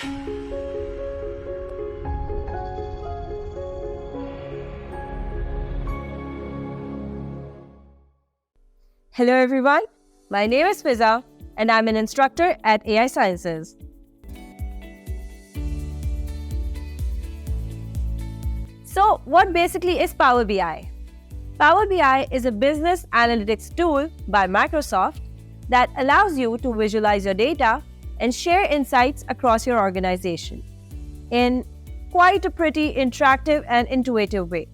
Hello everyone, my name is Fiza and I'm an instructor at AI Sciences. So what basically is Power BI? Power BI is a business analytics tool by Microsoft that allows you to visualize your data and share insights across your organization in quite a pretty interactive and intuitive way.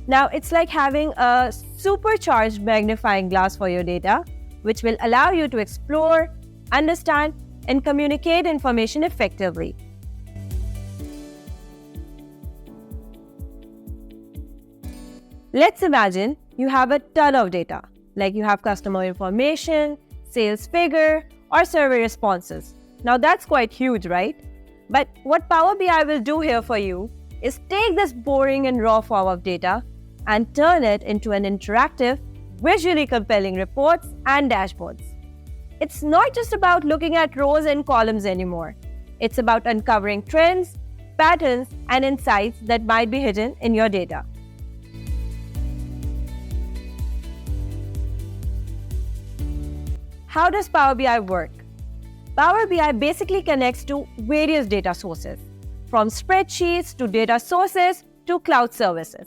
Now, it's like having a supercharged magnifying glass for your data, which will allow you to explore, understand, and communicate information effectively. Let's imagine you have a ton of data, like you have customer information, sales figure, or survey responses. Now, that's quite huge, right? But what Power BI will do here for you is take this boring and raw form of data and turn it into an interactive, visually compelling reports and dashboards. It's not just about looking at rows and columns anymore. It's about uncovering trends, patterns, and insights that might be hidden in your data. How does Power BI work? Power BI basically connects to various data sources, from spreadsheets to data sources to cloud services.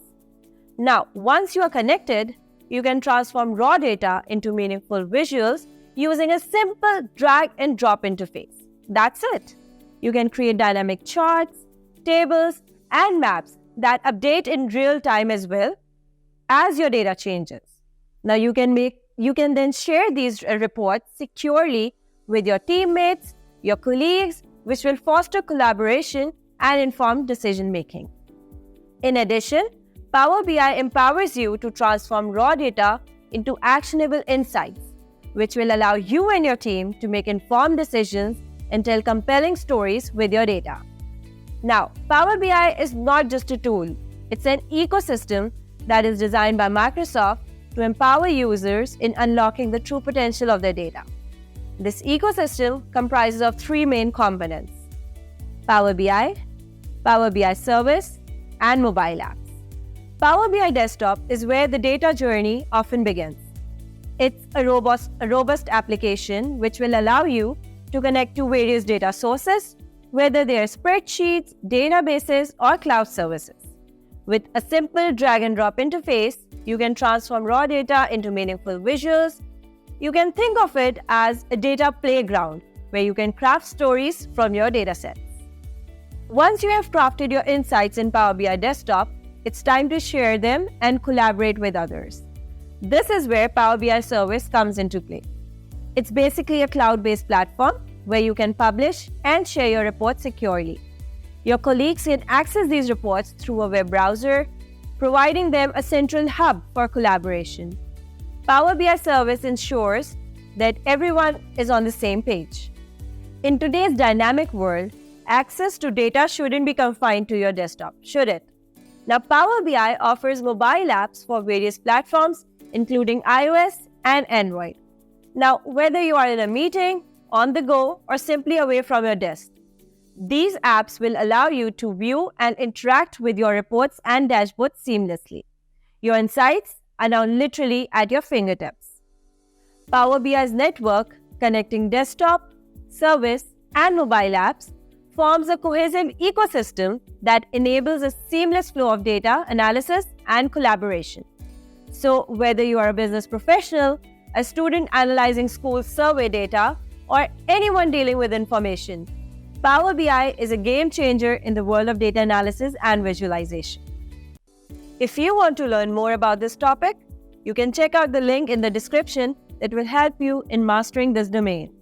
Now, once you are connected, you can transform raw data into meaningful visuals using a simple drag and drop interface. That's it. You can create dynamic charts, tables, and maps that update in real time as well as your data changes. Now, you can then share these reports securely with your teammates, your colleagues, which will foster collaboration and informed decision making. In addition, Power BI empowers you to transform raw data into actionable insights, which will allow you and your team to make informed decisions and tell compelling stories with your data. Now, Power BI is not just a tool, it's an ecosystem that is designed by Microsoft to empower users in unlocking the true potential of their data. This ecosystem comprises of three main components: Power BI, Power BI Service, and mobile apps. Power BI Desktop is where the data journey often begins. It's a robust application which will allow you to connect to various data sources, whether they are spreadsheets, databases, or cloud services. With a simple drag and drop interface, you can transform raw data into meaningful visuals. You can think of it as a data playground where you can craft stories from your datasets. Once you have crafted your insights in Power BI Desktop, it's time to share them and collaborate with others. This is where Power BI Service comes into play. It's basically a cloud-based platform where you can publish and share your reports securely. Your colleagues can access these reports through a web browser, providing them a central hub for collaboration. Power BI Service ensures that everyone is on the same page. In today's dynamic world, access to data shouldn't be confined to your desktop, should it? Now, Power BI offers mobile apps for various platforms, including iOS and Android. Now, whether you are in a meeting, on the go, or simply away from your desk, these apps will allow you to view and interact with your reports and dashboards seamlessly. Your insights are now literally at your fingertips. Power BI's network, connecting desktop, service, and mobile apps, forms a cohesive ecosystem that enables a seamless flow of data analysis and collaboration. So, whether you are a business professional, a student analyzing school survey data, or anyone dealing with information, Power BI is a game changer in the world of data analysis and visualization. If you want to learn more about this topic, you can check out the link in the description that will help you in mastering this domain.